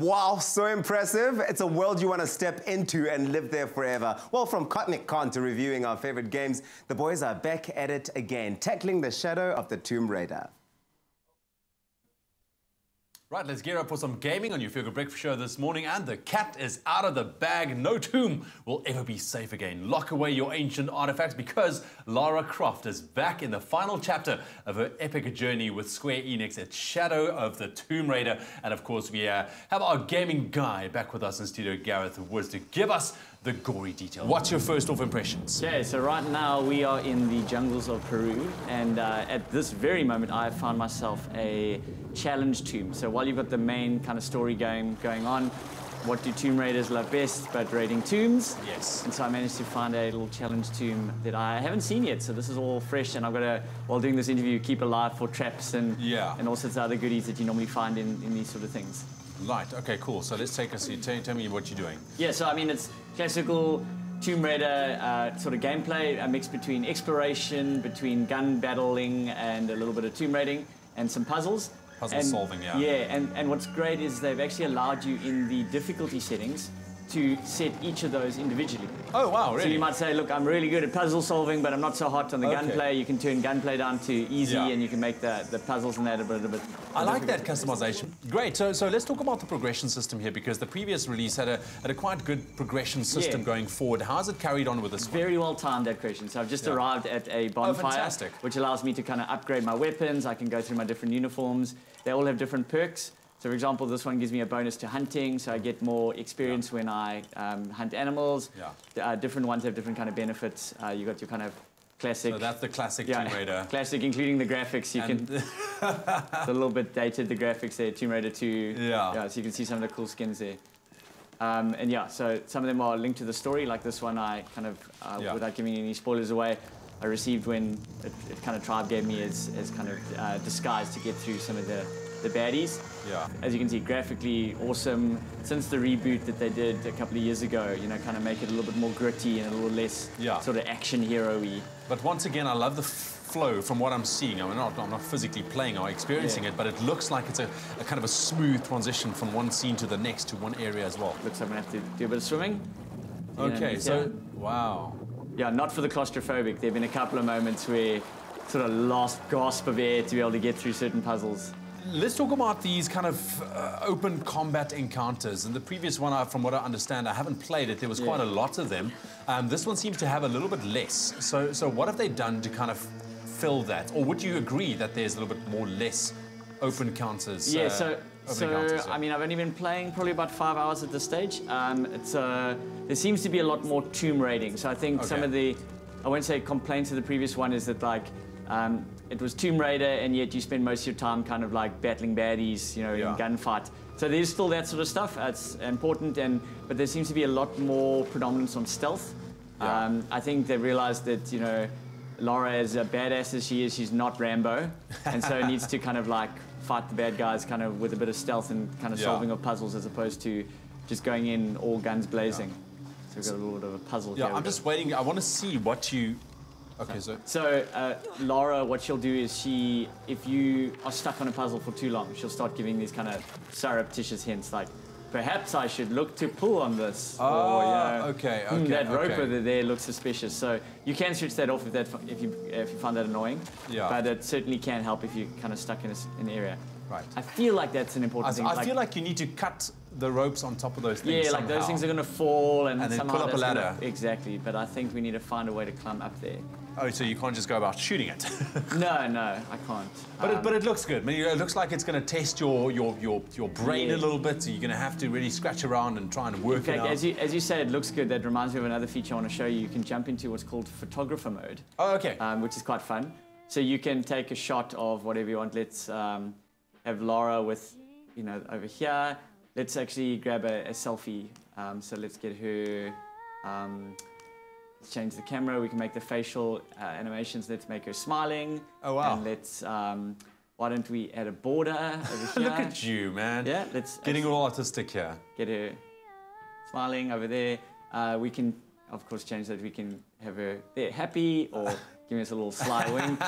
Wow, so impressive. It's a world you want to step into and live there forever. Well, from Cotnic Con to reviewing our favorite games, the boys are back at it again, tackling the shadow of the Tomb Raider. Right, let's gear up for some gaming on your Feel Good Breakfast Show this morning, and the cat is out of the bag. No tomb will ever be safe again. Lock away your ancient artifacts because Lara Croft is back in the final chapter of her epic journey with Square Enix at Shadow of the Tomb Raider. And of course, we have our gaming guy back with us in studio, Gareth Woods, to give us the gory detail. What's your first off impressions? Okay, so right now we are in the jungles of Peru, and at this very moment I have found myself a challenge tomb. So while you've got the main kind of story going on, what do Tomb Raiders love best but raiding tombs? Yes. And so I managed to find a little challenge tomb that I haven't seen yet, so this is all fresh, and I've got to, while doing this interview, keep alive for traps and all sorts of other goodies that you normally find in these sort of things. Right, okay, cool. So let's take us, tell me what you're doing. Yeah, so I mean, it's classical Tomb Raider sort of gameplay, a mix between exploration, between gun battling, and a little bit of tomb raiding, and some puzzles. Puzzle solving, yeah. Yeah, and what's great is they've actually allowed you in the difficulty settings to set each of those individually. Oh, wow, really? So you might say, look, I'm really good at puzzle solving, but I'm not so hot on the gunplay. You can turn gunplay down to easy, and you can make the puzzles and that a bit. I like that customization. Great. So let's talk about the progression system here, because the previous release had a quite good progression system going forward. How's it carried on with this one? Very well timed, that question. So I've just arrived at a bonfire, which allows me to kind of upgrade my weapons. I can go through my different uniforms. They all have different perks. So, for example, this one gives me a bonus to hunting, so I get more experience when I hunt animals. Different ones have different kind of benefits. You got your kind of classic. So that's the classic Tomb Raider. Classic, including the graphics. You can. It's a little bit dated, the graphics there. Tomb Raider 2. Yeah. So you can see some of the cool skins there. And yeah, so some of them are linked to the story. Like this one, I kind of, without giving any spoilers away, I received when it kind of tribe gave me as kind of disguise to get through some of the baddies. Yeah. As you can see, graphically awesome. Since the reboot that they did a couple of years ago, you know, kind of make it a little bit more gritty and a little less sort of action hero-y. But once again, I love the flow from what I'm seeing. I'm not physically playing or experiencing it, but it looks like it's a kind of a smooth transition from one scene to the next to one area as well. Looks like I'm gonna have to do a bit of swimming. Okay, so wow. Yeah, not for the claustrophobic. There've been a couple of moments where sort of last gasp of air to be able to get through certain puzzles. Let's talk about these kind of open combat encounters. And the previous one, from what I understand, I haven't played it. There was quite a lot of them. This one seems to have a little bit less. So what have they done to kind of fill that? Or would you agree that there's a little bit more less open encounters? Yeah, I mean, I've only been playing probably about 5 hours at this stage. There seems to be a lot more tomb raiding. So I think some of the, I won't say complaints of the previous one is that like, it was Tomb Raider, and yet you spend most of your time kind of like battling baddies, you know, in gunfight. So there's still that sort of stuff. It's important, but there seems to be a lot more predominance on stealth. I think they realized that, you know, Lara, as a badass as she is, she's not Rambo, and so needs to kind of like fight the bad guys kind of with a bit of stealth and kind of solving of puzzles as opposed to just going in all guns blazing. So we've got a little bit of a puzzle here. Yeah, I'm just waiting. I want to see what you... Okay, so Lara, what she'll do is if you are stuck on a puzzle for too long, she'll start giving these kind of surreptitious hints like, perhaps I should look to pull on this. Oh, or, that rope over there looks suspicious. So you can switch that off if you find that annoying. Yeah. But it certainly can help if you're kind of stuck in an area. Right. I feel like that's an important thing. I feel like you need to cut the ropes on top of those things. Yeah, like those things are going to fall and then pull up a ladder. Exactly, but I think we need to find a way to climb up there. Oh, so you can't just go about shooting it? No, I can't. But it looks good. I mean, it looks like it's going to test your brain a little bit. So you're going to have to really scratch around and try and work it out. As you say, it looks good. That reminds me of another feature I want to show you. You can jump into what's called photographer mode. Oh, okay. Which is quite fun. So you can take a shot of whatever you want. Let's have Lara with, you know, over here. Let's actually grab a selfie. So let's get her. Let's change the camera. We can make the facial animations. Let's make her smiling. Oh, wow. And let's, why don't we add a border over here? Look at you, man. Yeah, let's... Getting all artistic here. Get her smiling over there. We can, of course, change that. We can have her there happy or giving us a little sly wink.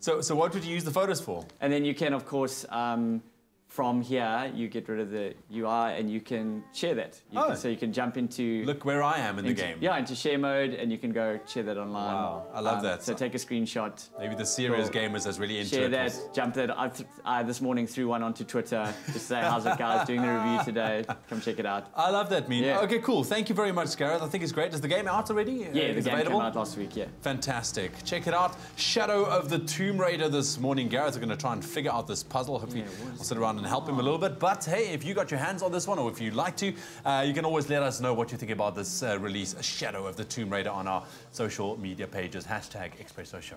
So what would you use the photos for? And then you can, of course, from here, you get rid of the UI and you can share that. So you can jump into... Look where I am in the game. Yeah, into share mode, and you can go share that online. Wow, I love that. So take a screenshot. Maybe the serious gamers that's really into share it. Share that, jump that. I this morning threw one onto Twitter. Just say, how's it guys, doing the review today. Come check it out. I love that meme. Yeah. Okay, cool. Thank you very much, Gareth. I think it's great. Is the game out already? Yeah, the game available? came out last week, yeah. Fantastic. Check it out. Shadow of the Tomb Raider this morning. Gareth are going to try and figure out this puzzle. Hopefully I'll sit around and help him a little bit. But hey, if you got your hands on this one, or if you'd like to, you can always let us know what you think about this release, Shadow of the Tomb Raider, on our social media pages. #Expresso Show.